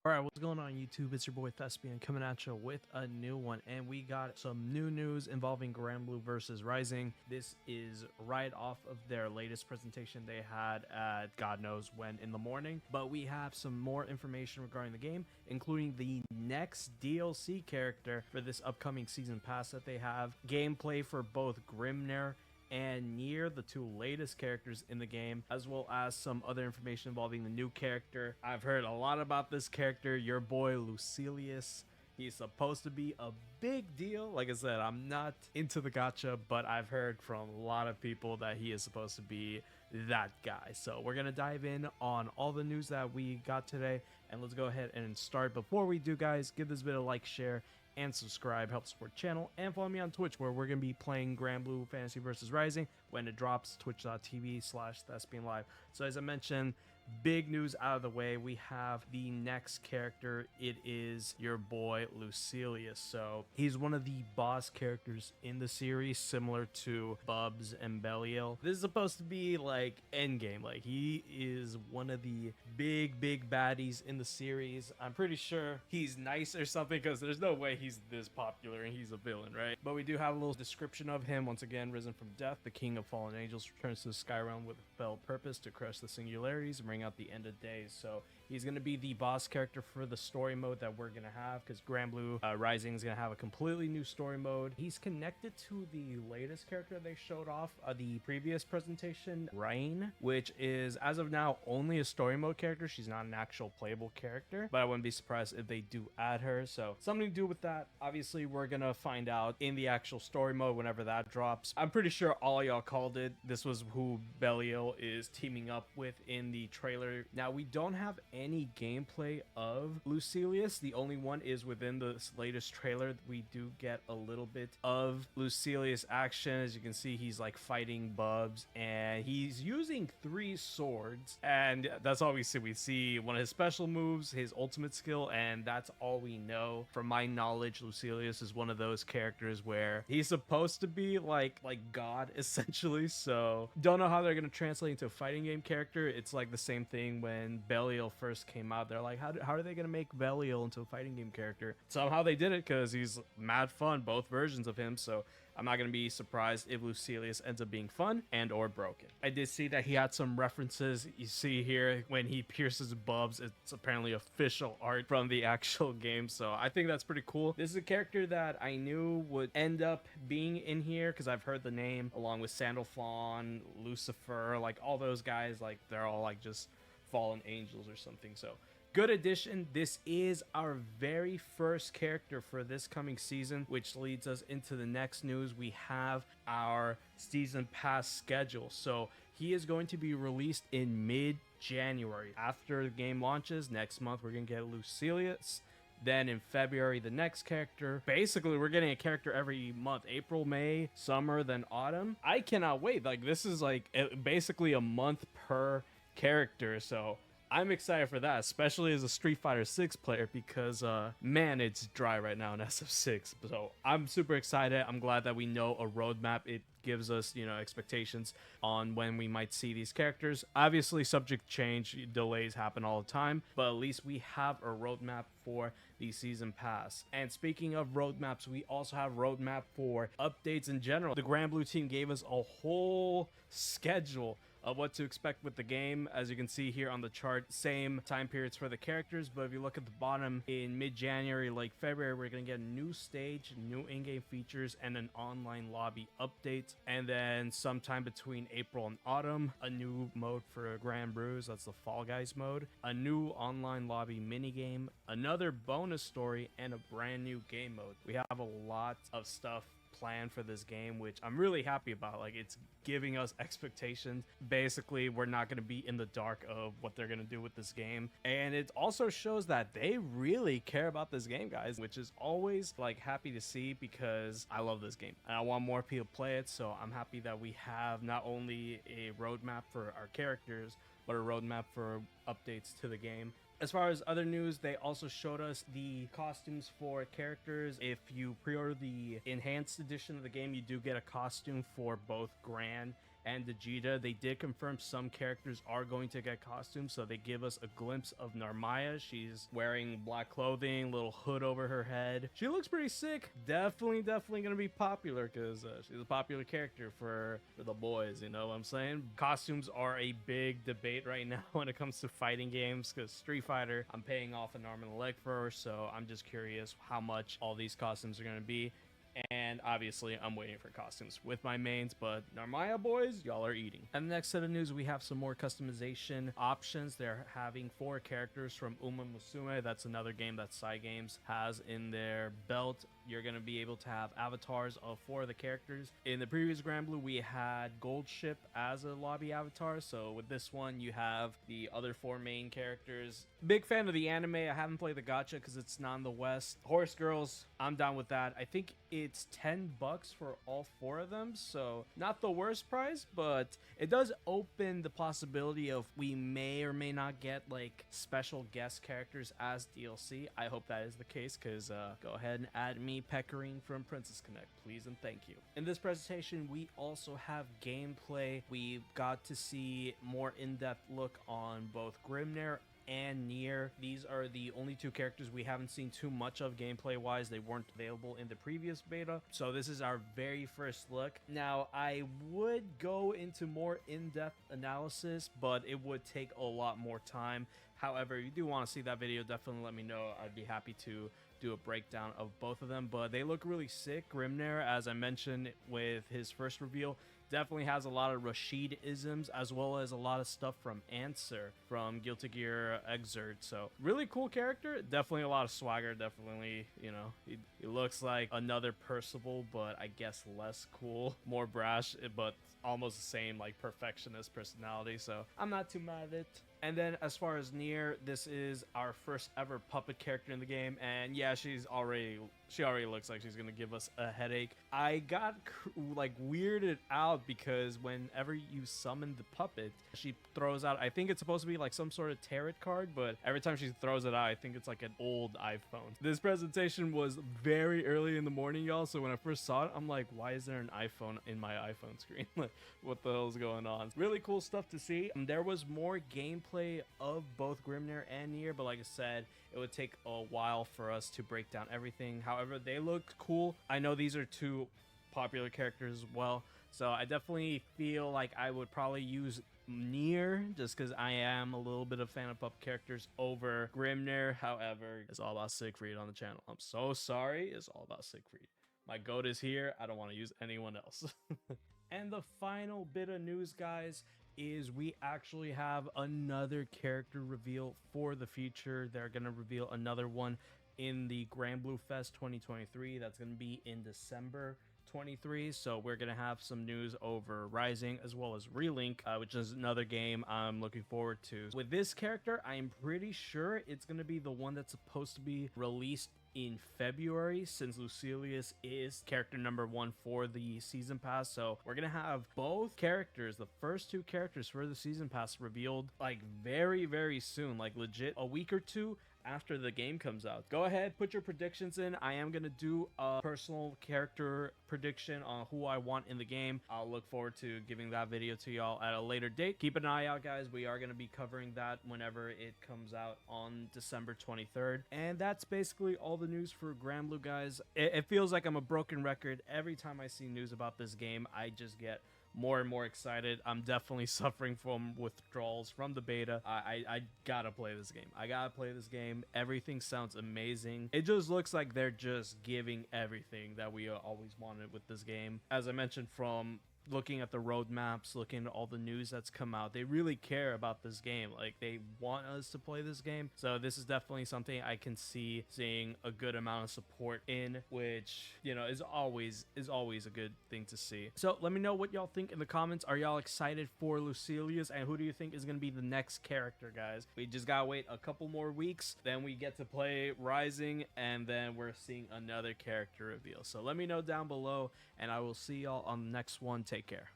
All right, what's going on YouTube? It's your boy Thespian coming at you with a new one, and we got some new news involving Granblue versus Rising. This is right off of their latest presentation they had at God knows when in the morning, but we have some more information regarding the game, including the next DLC character for this upcoming season pass that they have, gameplay for both Grimnir and Nier, the two latest characters in the game, as well as some other information involving the new character. I've heard a lot about this character, your boy Lucilius. He's supposed to be a big deal. Like I said, I'm not into the gacha, but I've heard from a lot of people that he is supposed to be that guy. So we're gonna dive in on all the news that we got today, and let's go ahead and start. Before we do, guys, give this video a like, share, and subscribe, help support channel, and follow me on Twitch, where we're gonna be playing Granblue Fantasy vs Rising when it drops, twitch.tv/thespianlive. So as I mentioned, big news out of the way. We have the next character. It is your boy Lucilius. So he's one of the boss characters in the series, similar to Bubs and Belial. This is supposed to be like endgame. Like, he is one of the big baddies in the series. I'm pretty sure he's nice or something, because there's no way he's this popular and he's a villain, right? But we do have a little description of him. Once again, risen from death, the king of fallen angels returns to the sky realm with a fell purpose to crush the singularities and bring out the end of days. So he's going to be the boss character for the story mode that we're going to have, because Granblue Rising is going to have a completely new story mode. He's connected to the latest character they showed off the previous presentation, Rain, which is as of now only a story mode character. She's not an actual playable character, but I wouldn't be surprised if they do add her. So something to do with that. Obviously, we're going to find out in the actual story mode whenever that drops. I'm pretty sure all y'all called it. This was who Belial is teaming up with in the trailer. Now, we don't have any gameplay of Lucilius. The only one is within this latest trailer. We do get a little bit of Lucilius action. As you can see, he's like fighting Bubs, and he's using 3 swords, and that's all we see. We see one of his special moves, his ultimate skill, and that's all we know. From my knowledge, Lucilius is one of those characters where he's supposed to be like God, essentially. So don't know how they're going to translate into a fighting game character. It's like the same thing when Belial first came out. They're like, how are they going to make Belial into a fighting game character? Somehow they did it, because he's mad fun, both versions of him. So I'm not going to be surprised if Lucilius ends up being fun and or broken. I did see that he had some references. You see here when he pierces Bubs, it's apparently official art from the actual game. So I think that's pretty cool. This is a character that I knew would end up being in here, because I've heard the name along with Sandalphon, Lucifer, like all those guys, like they're all like just fallen angels or something. So good addition. This is our very first character for this coming season, which leads us into the next news. We have our season pass schedule. So he is going to be released in mid-January. After the game launches next month, we're going to get Lucilius. Then in February, the next character. Basically, we're getting a character every month. April, May, summer, then autumn. I cannot wait. Like, this is like basically a month per character. So I'm excited for that, especially as a Street Fighter 6 player, because man, it's dry right now in SF6. So I'm super excited. I'm glad that we know a roadmap. It gives us, you know, expectations on when we might see these characters. Obviously, subject to change, delays happen all the time, but at least we have a roadmap for the season pass. And speaking of roadmaps, we also have roadmap for updates in general. The Granblue team gave us a whole schedule of what to expect with the game. As you can see here on the chart, same time periods for the characters, but if you look at the bottom, in mid-January, like February, we're going to get a new stage, new in-game features, and an online lobby update. And then sometime between April and autumn, a new mode for Granblue, that's the Fall Guys mode, a new online lobby minigame, another bonus story, and a brand new game mode. We have a lot of stuff planned for this game, which I'm really happy about. Like, it's giving us expectations. Basically, we're not going to be in the dark of what they're going to do with this game, and it also shows that they really care about this game, guys, which is always like happy to see, because I love this game and I want more people to play it. So I'm happy that we have not only a roadmap for our characters, but a roadmap for updates to the game. As far as other news, they also showed us the costumes for characters. If you pre-order the enhanced edition of the game, you do get a costume for both Gran and Vegeta. They did confirm some characters are going to get costumes, so they give us a glimpse of Narmaya. She's wearing black clothing, little hood over her head. She looks pretty sick. Definitely gonna be popular because she's a popular character for the boys, you know what I'm saying? Costumes are a big debate right now when it comes to fighting games, because Street Fighter, I'm paying off an arm and a leg for, so I'm just curious how much all these costumes are going to be. And obviously I'm waiting for costumes with my mains, but Narmaya boys, y'all are eating. And the next set of news, we have some more customization options. They're having 4 characters from Uma Musume. That's another game that Cygames has in their belt. You're going to be able to have avatars of 4 of the characters. In the previous Granblue, we had Gold Ship as a lobby avatar. So with this one, you have the other 4 main characters. Big fan of the anime. I haven't played the gacha because it's not in the West. Horse Girls, I'm down with that. I think it's $10 for all 4 of them. So not the worst price, but it does open the possibility of we may or may not get like special guest characters as DLC. I hope that is the case, because go ahead and add me, Pecorine from Princess Connect, please and thank you. In this presentation, we also have gameplay. We got to see more in-depth look on both Grimnir and Nier. These are the only 2 characters we haven't seen too much of gameplay wise. They weren't available in the previous beta, so this is our very first look. Now I would go into more in-depth analysis, but it would take a lot more time. However, if you do want to see that video, definitely let me know. I'd be happy to do a breakdown of both of them, but they look really sick. Grimnir, as I mentioned with his first reveal, definitely has a lot of Rashid isms, as well as a lot of stuff from Answer from Guilty Gear Exert. So really cool character, definitely a lot of swagger. Definitely, you know, he looks like another Percival, but I guess less cool, more brash, but almost the same like perfectionist personality. So I'm not too mad at it. And then as far as Nier, this is our first ever puppet character in the game, and yeah, she already looks like she's gonna give us a headache. I got like weirded out because whenever you summon the puppet, she throws out, I think it's supposed to be like some sort of tarot card, but every time she throws it out, I think it's like an old iPhone. This presentation was very early in the morning, y'all, so when I first saw it, I'm like, why is there an iPhone in my iPhone screen? What the hell is going on? Really cool stuff to see. There was more gameplay of both Grimnir and Nier, but like I said, it would take a while for us to break down everything. However, they look cool. I know these are 2 popular characters as well, so I definitely feel like I would probably use Nier just because I am a little bit of a fan of puppet characters over Grimnir. However, it's all about Siegfried on the channel. I'm so sorry, it's all about Siegfried. My goat is here. I don't want to use anyone else. And the final bit of news, guys, is we actually have another character reveal for the future. They're going to reveal another one in the Granblue Fest 2023. That's going to be in December 23. So we're going to have some news over Rising as well as Relink, which is another game I'm looking forward to. With this character, I'm pretty sure it's going to be the one that's supposed to be released in February, since Lucilius is character number 1 for the season pass. So we're gonna have both characters, the first 2 characters for the season pass, revealed like very soon, like legit a week or 2 after the game comes out. Go ahead, put your predictions in. I am gonna do a personal character prediction on who I want in the game. I'll look forward to giving that video to y'all at a later date. Keep an eye out, guys. We are gonna be covering that whenever it comes out on December 23rd. And that's basically all the news for Granblue, guys. It feels like I'm a broken record. Every time I see news about this game, I just get more and more excited. I'm definitely suffering from withdrawals from the beta. I gotta play this game. I gotta play this game. Everything sounds amazing. It just looks like they're just giving everything that we always wanted with this game. As I mentioned, from looking at the roadmaps, looking at all the news that's come out, they really care about this game. Like, they want us to play this game. So this is definitely something I can see seeing a good amount of support in, which, you know, is always a good thing to see. So let me know what y'all think in the comments. Are y'all excited for Lucilius, and who do you think is going to be the next character, guys? We just gotta wait a couple more weeks, then we get to play Rising, and then we're seeing another character reveal. So let me know down below, and I will see y'all on the next one. Take care.